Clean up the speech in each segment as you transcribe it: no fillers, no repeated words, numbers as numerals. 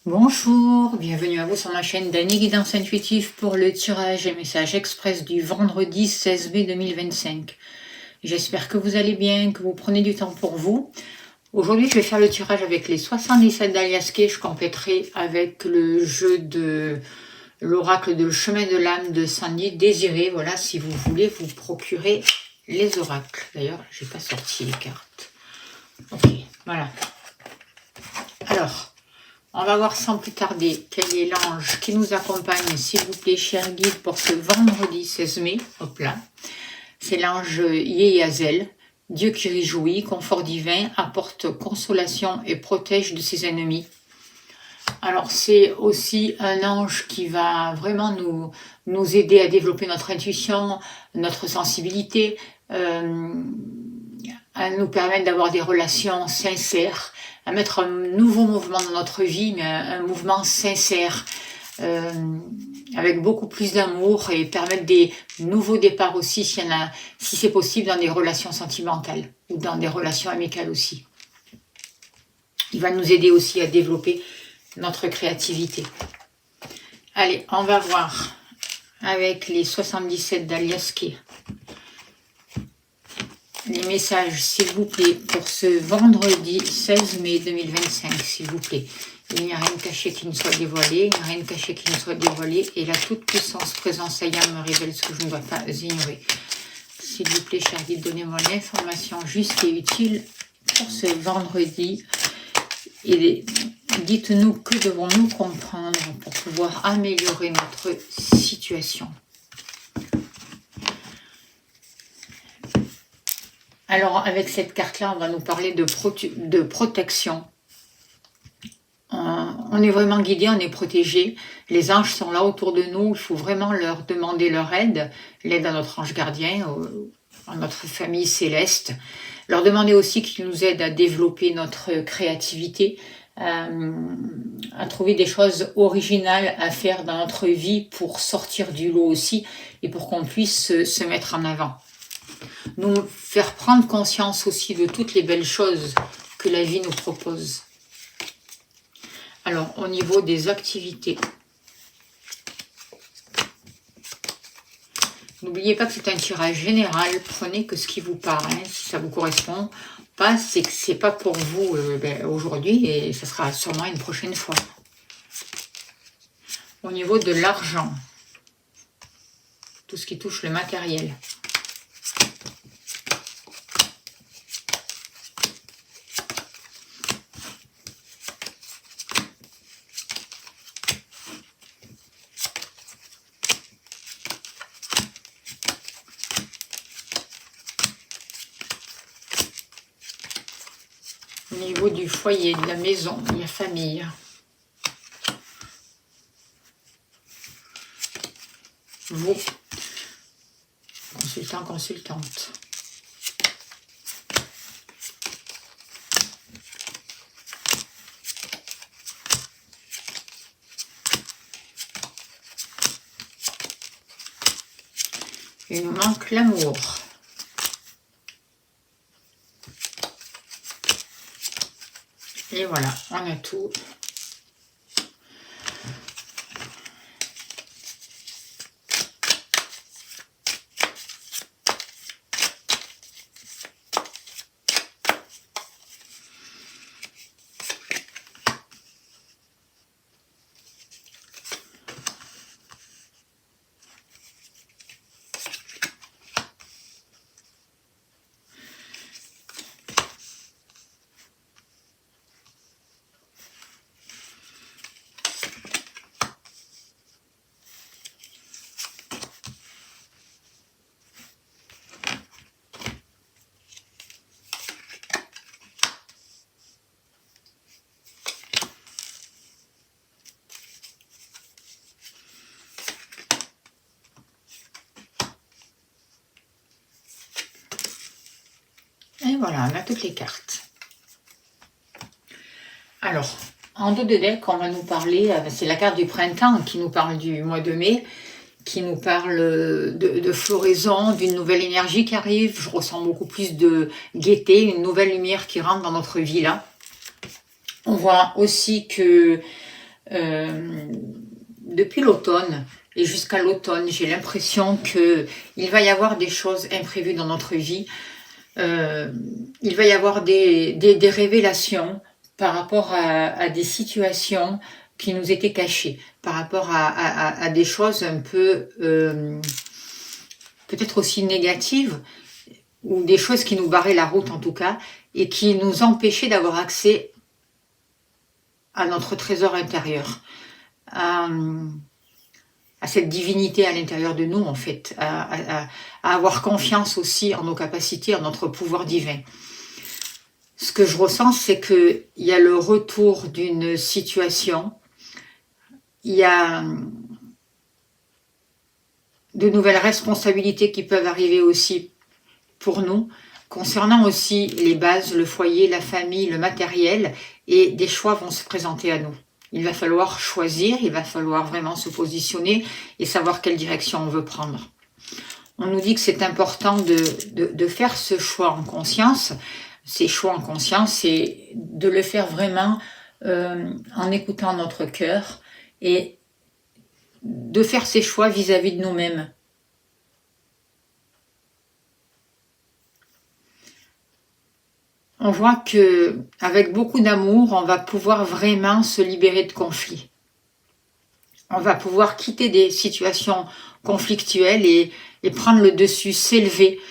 Bonjour, bienvenue à vous sur ma chaîne Dany Guidance Intuitive pour le tirage et message express du vendredi 16 mai 2025. J'espère que vous allez bien, que vous prenez du temps pour vous. Aujourd'hui, je vais faire le tirage avec les 77 d'Aliasqué. Je compléterai avec le jeu de l'oracle de le chemin de l'âme de Sandy Désiré. Voilà, si vous voulez vous procurer les oracles. D'ailleurs, j'ai pas sorti les cartes. Ok, voilà. Alors, on va voir sans plus tarder quel est l'ange qui nous accompagne, s'il vous plaît, cher guide, pour ce vendredi 16 mai. Hop là. C'est l'ange Yeyazel, Dieu qui réjouit, confort divin, apporte consolation et protège de ses ennemis. Alors, c'est aussi un ange qui va vraiment nous aider à développer notre intuition, notre sensibilité, à nous permettre d'avoir des relations sincères, à mettre un nouveau mouvement dans notre vie, mais un mouvement sincère, avec beaucoup plus d'amour et permettre des nouveaux départs aussi, si c'est possible, dans des relations sentimentales ou dans des relations amicales aussi. Il va nous aider aussi à développer notre créativité. Allez, on va voir avec les 77 d'Aliasqué. Les messages, s'il vous plaît, pour ce vendredi 16 mai 2025, s'il vous plaît. Il n'y a rien de caché qui ne soit dévoilé, il n'y a rien de caché qui ne soit dévoilé, et la toute-puissance présence ayant me révèle ce que je ne dois pas ignorer. S'il vous plaît, cher guide, donnez-moi l'information juste et utile pour ce vendredi. Et dites-nous que devons-nous comprendre pour pouvoir améliorer notre situation. Alors, avec cette carte-là, on va nous parler de protection. On est vraiment guidé, on est protégé. Les anges sont là autour de nous. Il faut vraiment leur demander leur aide, l'aide à notre ange gardien, à notre famille céleste. Leur demander aussi qu'ils nous aident à développer notre créativité, à trouver des choses originales à faire dans notre vie pour sortir du lot aussi et pour qu'on puisse se mettre en avant. Nous faire prendre conscience aussi de toutes les belles choses que la vie nous propose. Alors, au niveau des activités, n'oubliez pas que c'est un tirage général, prenez que ce qui vous parle, hein, si ça vous correspond pas, c'est que c'est pas pour vous aujourd'hui et ça sera sûrement une prochaine fois. Au niveau de l'argent, tout ce qui touche le matériel. Au niveau du foyer, de la maison, de la famille. Vous, consultant, consultante. Il nous manque l'amour. Et voilà, on a tout. Et voilà, on a toutes les cartes. Alors, en dos de deck, on va nous parler, c'est la carte du printemps qui nous parle du mois de mai, qui nous parle de floraison, d'une nouvelle énergie qui arrive. Je ressens beaucoup plus de gaieté, une nouvelle lumière qui rentre dans notre vie là. On voit aussi que depuis l'automne et jusqu'à l'automne, j'ai l'impression qu'il va y avoir des choses imprévues dans notre vie. Il va y avoir des révélations par rapport à des situations qui nous étaient cachées, par rapport à des choses un peu peut-être aussi négatives, ou des choses qui nous barraient la route en tout cas, et qui nous empêchaient d'avoir accès à notre trésor intérieur, à cette divinité à l'intérieur de nous en fait, à avoir confiance aussi en nos capacités, en notre pouvoir divin. Ce que je ressens, c'est qu'il y a le retour d'une situation, il y a de nouvelles responsabilités qui peuvent arriver aussi pour nous, concernant aussi les bases, le foyer, la famille, le matériel, et des choix vont se présenter à nous. Il va falloir choisir, il va falloir vraiment se positionner et savoir quelle direction on veut prendre. On nous dit que c'est important de faire ce choix en conscience. Ces choix en conscience, c'est de le faire vraiment en écoutant notre cœur et de faire ces choix vis-à-vis de nous-mêmes. On voit que avec beaucoup d'amour, on va pouvoir vraiment se libérer de conflits. On va pouvoir quitter des situations conflictuelles et prendre le dessus, s'élever,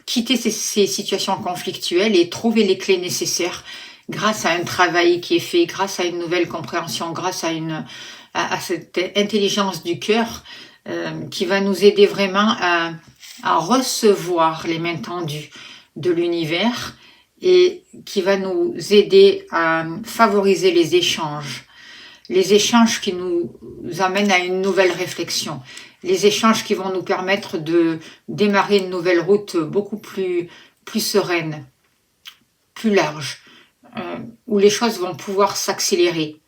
quitter ces situations conflictuelles et trouver les clés nécessaires grâce à un travail qui est fait, grâce à une nouvelle compréhension, grâce à cette intelligence du cœur qui va nous aider vraiment à recevoir les mains tendues de l'univers et qui va nous aider à favoriser les échanges qui nous amènent à une nouvelle réflexion, les échanges qui vont nous permettre de démarrer une nouvelle route beaucoup plus sereine, plus large, où les choses vont pouvoir s'accélérer.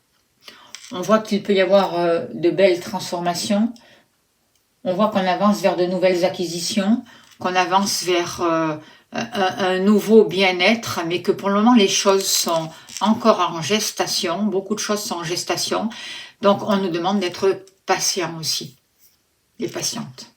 On voit qu'il peut y avoir de belles transformations. On voit qu'on avance vers de nouvelles acquisitions, qu'on avance vers un nouveau bien-être, mais que pour le moment, les choses sont encore en gestation. Beaucoup de choses sont en gestation. Donc, on nous demande d'être patient aussi, et patiente.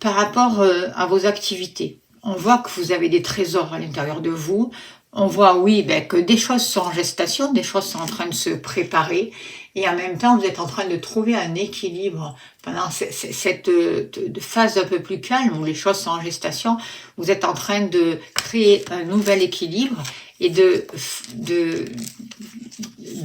Par rapport à vos activités, on voit que vous avez des trésors à l'intérieur de vous. On voit, oui, que des choses sont en gestation, des choses sont en train de se préparer. Et en même temps, vous êtes en train de trouver un équilibre pendant cette phase un peu plus calme où les choses sont en gestation. Vous êtes en train de créer un nouvel équilibre et de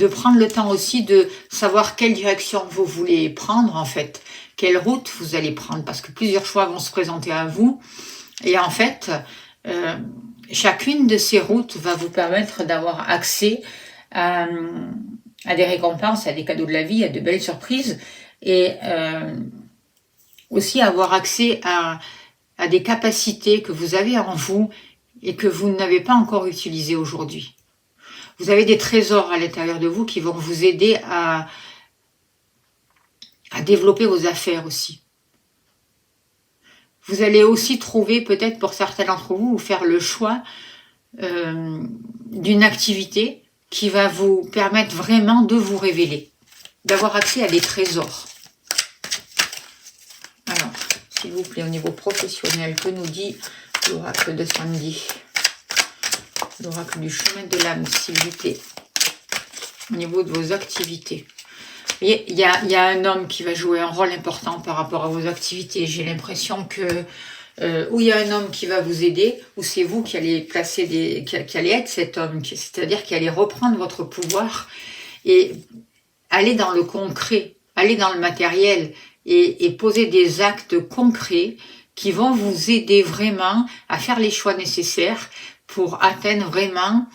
prendre le temps aussi de savoir quelle direction vous voulez prendre en fait, quelle route vous allez prendre, parce que plusieurs choix vont se présenter à vous. Et en fait, chacune de ces routes va vous permettre d'avoir accès à des récompenses, à des cadeaux de la vie, à de belles surprises, et aussi avoir accès à des capacités que vous avez en vous et que vous n'avez pas encore utilisées aujourd'hui. Vous avez des trésors à l'intérieur de vous qui vont vous aider à développer vos affaires aussi. Vous allez aussi trouver, peut-être pour certains d'entre vous, ou faire le choix d'une activité qui va vous permettre vraiment de vous révéler, d'avoir accès à des trésors. Alors, s'il vous plaît, au niveau professionnel, que nous dit l'oracle de Sandy? L'oracle du chemin de l'âme, s'il vous plaît. Au niveau de vos activités. Vous voyez, il y a un homme qui va jouer un rôle important par rapport à vos activités. J'ai l'impression que où il y a un homme qui va vous aider, ou c'est vous qui allez placer qui allez être cet homme, c'est-à-dire qui allez reprendre votre pouvoir et aller dans le concret, aller dans le matériel et poser des actes concrets qui vont vous aider vraiment à faire les choix nécessaires pour atteindre vraiment,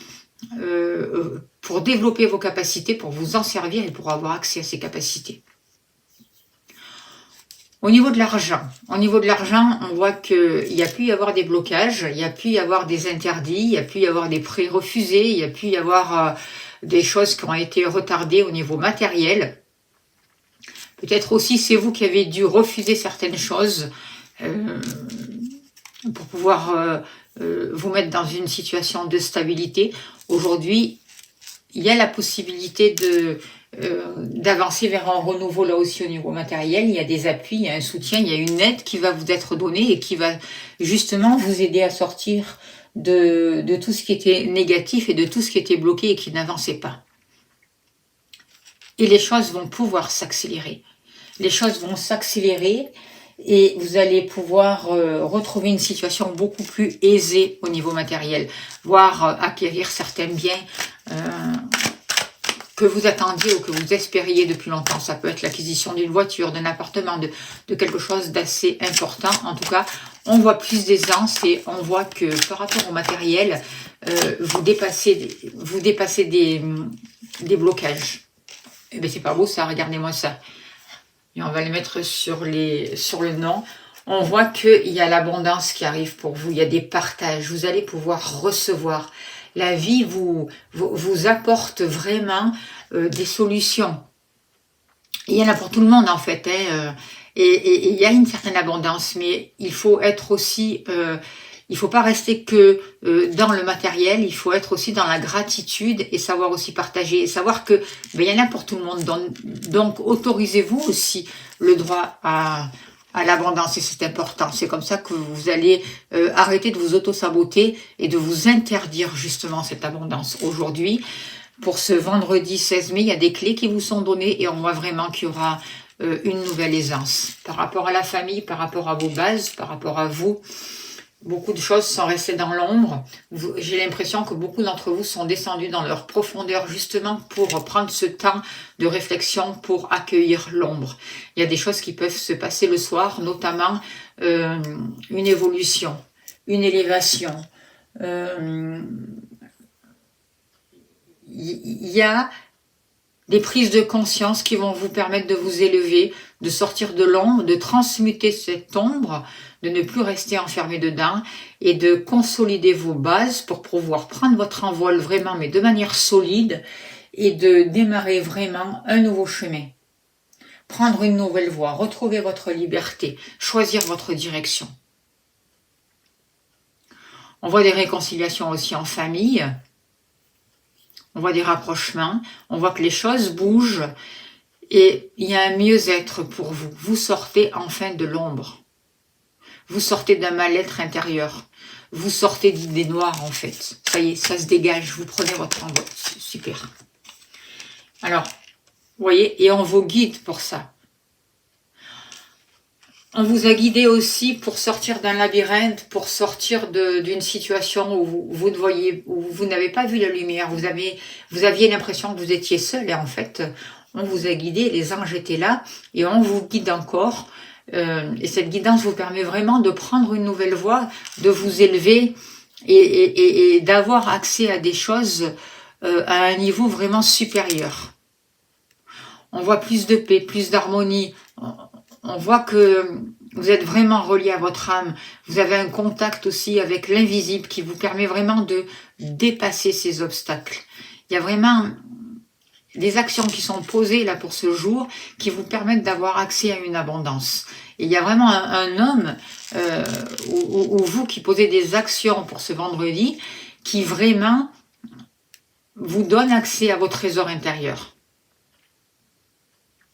pour développer vos capacités, pour vous en servir et pour avoir accès à ces capacités. Au niveau de l'argent, on voit qu'il y a pu y avoir des blocages, il y a pu y avoir des interdits, il y a pu y avoir des prêts refusés, il y a pu y avoir des choses qui ont été retardées au niveau matériel. Peut-être aussi c'est vous qui avez dû refuser certaines choses pour pouvoir vous mettre dans une situation de stabilité. Aujourd'hui, il y a la possibilité d'avancer vers un renouveau là aussi au niveau matériel. Il y a des appuis, il y a un soutien, il y a une aide qui va vous être donnée et qui va justement vous aider à sortir de tout ce qui était négatif et de tout ce qui était bloqué et qui n'avançait pas. Et les choses vont pouvoir s'accélérer. Les choses vont s'accélérer et vous allez pouvoir retrouver une situation beaucoup plus aisée au niveau matériel, voire acquérir certains biens que vous attendiez ou que vous espériez depuis longtemps. Ça peut être l'acquisition d'une voiture, d'un appartement, de quelque chose d'assez important. En tout cas, on voit plus d'aisance et on voit que par rapport au matériel, vous dépassez des blocages. Et bien c'est pas beau ça, regardez-moi ça. Et on va les mettre sur le nom. On voit qu'il y a l'abondance qui arrive pour vous. Il y a des partages. Vous allez pouvoir recevoir. La vie vous apporte vraiment des solutions. Il y en a pour tout le monde en fait. Et il y a une certaine abondance. Mais il faut être aussi... il ne faut pas rester que dans le matériel, il faut être aussi dans la gratitude et savoir aussi partager. Et savoir que il y en a pour tout le monde. Donc autorisez-vous aussi le droit à l'abondance et c'est important. C'est comme ça que vous allez arrêter de vous auto-saboter et de vous interdire justement cette abondance. Aujourd'hui, pour ce vendredi 16 mai, il y a des clés qui vous sont données et on voit vraiment qu'il y aura une nouvelle aisance. Par rapport à la famille, par rapport à vos bases, par rapport à vous, beaucoup de choses sont restées dans l'ombre. J'ai l'impression que beaucoup d'entre vous sont descendus dans leur profondeur justement pour prendre ce temps de réflexion pour accueillir l'ombre. Il y a des choses qui peuvent se passer le soir, notamment une évolution, une élévation. Il y a des prises de conscience qui vont vous permettre de vous élever, de sortir de l'ombre, de transmuter cette ombre, de ne plus rester enfermé dedans et de consolider vos bases pour pouvoir prendre votre envol vraiment, mais de manière solide et de démarrer vraiment un nouveau chemin. Prendre une nouvelle voie, retrouver votre liberté, choisir votre direction. On voit des réconciliations aussi en famille. On voit des rapprochements, on voit que les choses bougent et il y a un mieux-être pour vous. Vous sortez enfin de l'ombre. Vous sortez d'un mal-être intérieur. Vous sortez d'idées noires en fait. Ça y est, ça se dégage. Vous prenez votre envol. Super. Alors, vous voyez, et on vous guide pour ça. On vous a guidé aussi pour sortir d'un labyrinthe, pour sortir d'une situation où vous n'avez pas vu la lumière, vous aviez l'impression que vous étiez seul et en fait, on vous a guidé, les anges étaient là et on vous guide encore. Et cette guidance vous permet vraiment de prendre une nouvelle voie, de vous élever et d'avoir accès à des choses à un niveau vraiment supérieur. On voit plus de paix, plus d'harmonie. On voit que vous êtes vraiment relié à votre âme. Vous avez un contact aussi avec l'invisible qui vous permet vraiment de dépasser ces obstacles. Il y a vraiment des actions qui sont posées là pour ce jour qui vous permettent d'avoir accès à une abondance. Et il y a vraiment un homme ou vous qui posez des actions pour ce vendredi qui vraiment vous donne accès à vos trésors intérieurs.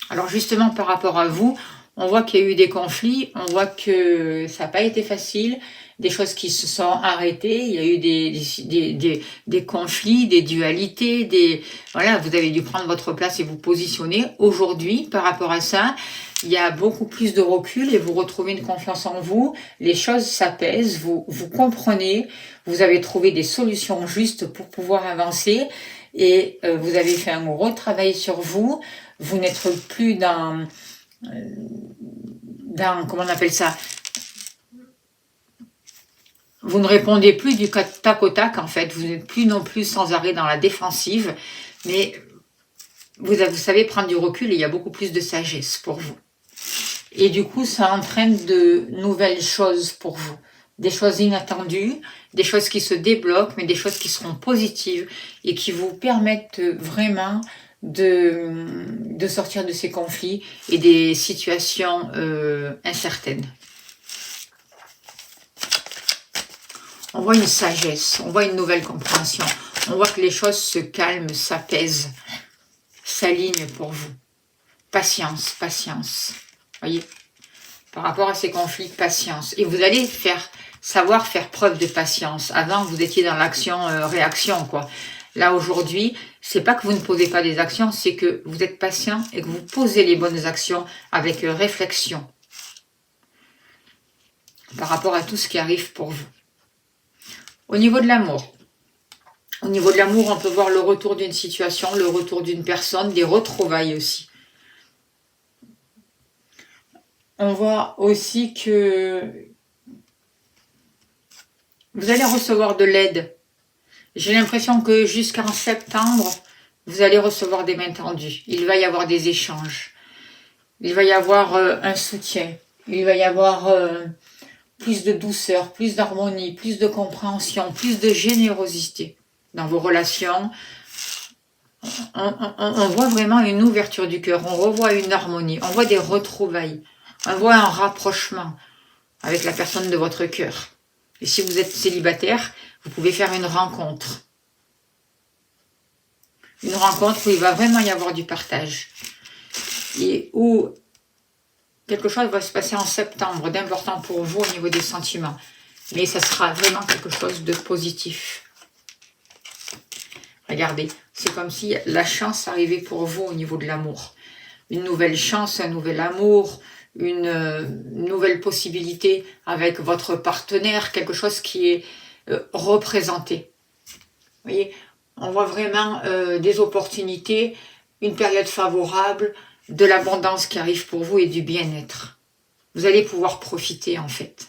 Alors justement par rapport à vous, on voit qu'il y a eu des conflits, on voit que ça n'a pas été facile, des choses qui se sont arrêtées, il y a eu des conflits, des dualités, voilà, vous avez dû prendre votre place et vous positionner. Aujourd'hui, par rapport à ça, il y a beaucoup plus de recul et vous retrouvez une confiance en vous, les choses s'apaisent, vous comprenez, vous avez trouvé des solutions justes pour pouvoir avancer et vous avez fait un gros travail sur vous, vous n'êtes plus dans comment on appelle ça, vous ne répondez plus du tac au tac en fait, vous n'êtes plus non plus sans arrêt dans la défensive, mais vous savez prendre du recul et il y a beaucoup plus de sagesse pour vous. Et du coup, ça entraîne de nouvelles choses pour vous, des choses inattendues, des choses qui se débloquent, mais des choses qui seront positives et qui vous permettent vraiment de sortir de ces conflits et des situations incertaines. On voit une sagesse, on voit une nouvelle compréhension. On voit que les choses se calment, s'apaisent, s'alignent pour vous. Patience, patience. Voyez, par rapport à ces conflits, patience. Et vous allez savoir faire preuve de patience. Avant, vous étiez dans l'action-réaction, quoi. Là, aujourd'hui, c'est pas que vous ne posez pas des actions, c'est que vous êtes patient et que vous posez les bonnes actions avec réflexion par rapport à tout ce qui arrive pour vous. Au niveau de l'amour, on peut voir le retour d'une situation, le retour d'une personne, des retrouvailles aussi. On voit aussi que vous allez recevoir de l'aide. J'ai l'impression que jusqu'en septembre, vous allez recevoir des mains tendues. Il va y avoir des échanges. Il va y avoir un soutien. Il va y avoir plus de douceur, plus d'harmonie, plus de compréhension, plus de générosité dans vos relations. On voit vraiment une ouverture du cœur. On revoit une harmonie. On voit des retrouvailles. On voit un rapprochement avec la personne de votre cœur. Et si vous êtes célibataire, vous pouvez faire une rencontre. Une rencontre où il va vraiment y avoir du partage. Et où quelque chose va se passer en septembre d'important pour vous au niveau des sentiments. Mais ça sera vraiment quelque chose de positif. Regardez, c'est comme si la chance arrivait pour vous au niveau de l'amour. Une nouvelle chance, un nouvel amour, une nouvelle possibilité avec votre partenaire, quelque chose qui est représenté. Vous voyez, on voit vraiment des opportunités, une période favorable, de l'abondance qui arrive pour vous et du bien-être. Vous allez pouvoir profiter en fait.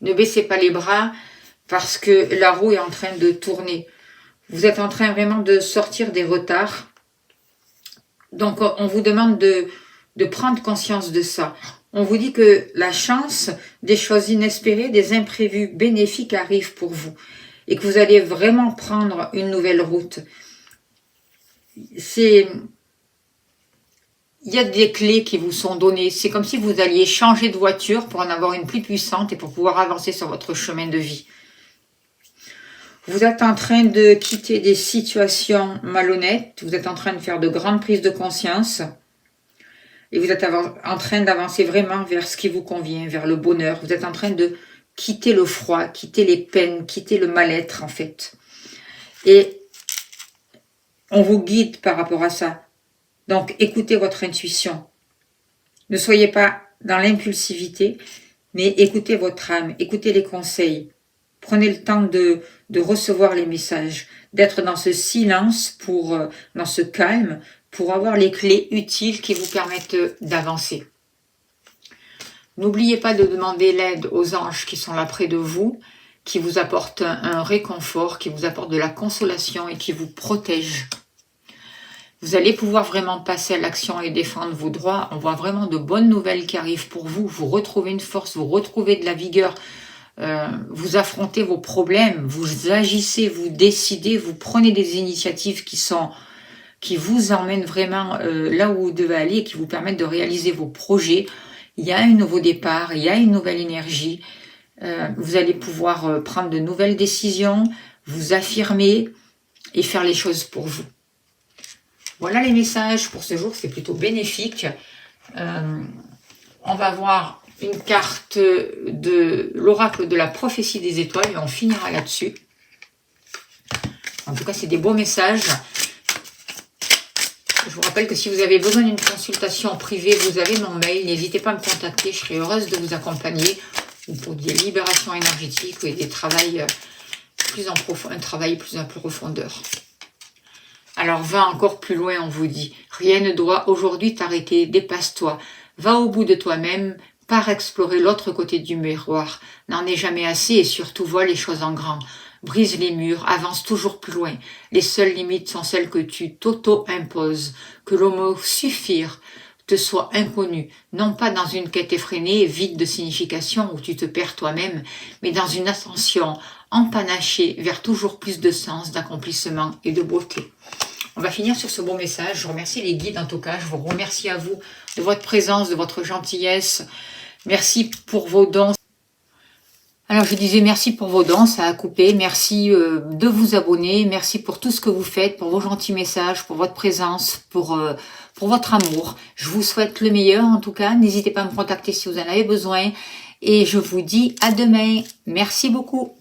Ne baissez pas les bras parce que la roue est en train de tourner. Vous êtes en train vraiment de sortir des retards. Donc on vous demande de prendre conscience de ça. On vous dit que la chance, des choses inespérées, des imprévus bénéfiques arrivent pour vous. Et que vous allez vraiment prendre une nouvelle route. Il y a des clés qui vous sont données. C'est comme si vous alliez changer de voiture pour en avoir une plus puissante et pour pouvoir avancer sur votre chemin de vie. Vous êtes en train de quitter des situations malhonnêtes. Vous êtes en train de faire de grandes prises de conscience. Et vous êtes en train d'avancer vraiment vers ce qui vous convient, vers le bonheur. Vous êtes en train de quitter le froid, quitter les peines, quitter le mal-être en fait. Et on vous guide par rapport à ça. Donc, écoutez votre intuition. Ne soyez pas dans l'impulsivité, mais écoutez votre âme, écoutez les conseils. Prenez le temps de recevoir les messages, d'être dans ce silence, dans ce calme, pour avoir les clés utiles qui vous permettent d'avancer. N'oubliez pas de demander l'aide aux anges qui sont là près de vous, qui vous apportent un réconfort, qui vous apportent de la consolation et qui vous protègent. Vous allez pouvoir vraiment passer à l'action et défendre vos droits. On voit vraiment de bonnes nouvelles qui arrivent pour vous. Vous retrouvez une force, vous retrouvez de la vigueur. Vous affrontez vos problèmes, vous agissez, vous décidez, vous prenez des initiatives qui vous emmènent vraiment là où vous devez aller et qui vous permettent de réaliser vos projets. Il y a un nouveau départ, il y a une nouvelle énergie. Vous allez pouvoir prendre de nouvelles décisions, vous affirmer et faire les choses pour vous. Voilà les messages pour ce jour, c'est plutôt bénéfique. On va voir une carte de l'oracle de la prophétie des étoiles et on finira là-dessus. En tout cas, c'est des beaux messages. Je vous rappelle que si vous avez besoin d'une consultation privée, vous avez mon mail. N'hésitez pas à me contacter, je serai heureuse de vous accompagner ou pour des libérations énergétiques et des travails un travail plus en profondeur. Alors, va encore plus loin, on vous dit. Rien ne doit aujourd'hui t'arrêter, dépasse-toi. Va au bout de toi-même, pars explorer l'autre côté du miroir. N'en est jamais assez et surtout vois les choses en grand. Brise les murs, avance toujours plus loin. Les seules limites sont celles que tu t'auto-imposes. Que le mot suffire te soit inconnu, non pas dans une quête effrénée, vide de signification où tu te perds toi-même, mais dans une ascension empanachée vers toujours plus de sens, d'accomplissement et de beauté. On va finir sur ce beau message. Je remercie les guides en tout cas. Je vous remercie à vous de votre présence, de votre gentillesse. Merci pour vos dons. Alors je disais merci pour vos dons, ça a coupé, merci de vous abonner, merci pour tout ce que vous faites, pour vos gentils messages, pour votre présence, pour votre amour. Je vous souhaite le meilleur en tout cas, n'hésitez pas à me contacter si vous en avez besoin et je vous dis à demain. Merci beaucoup.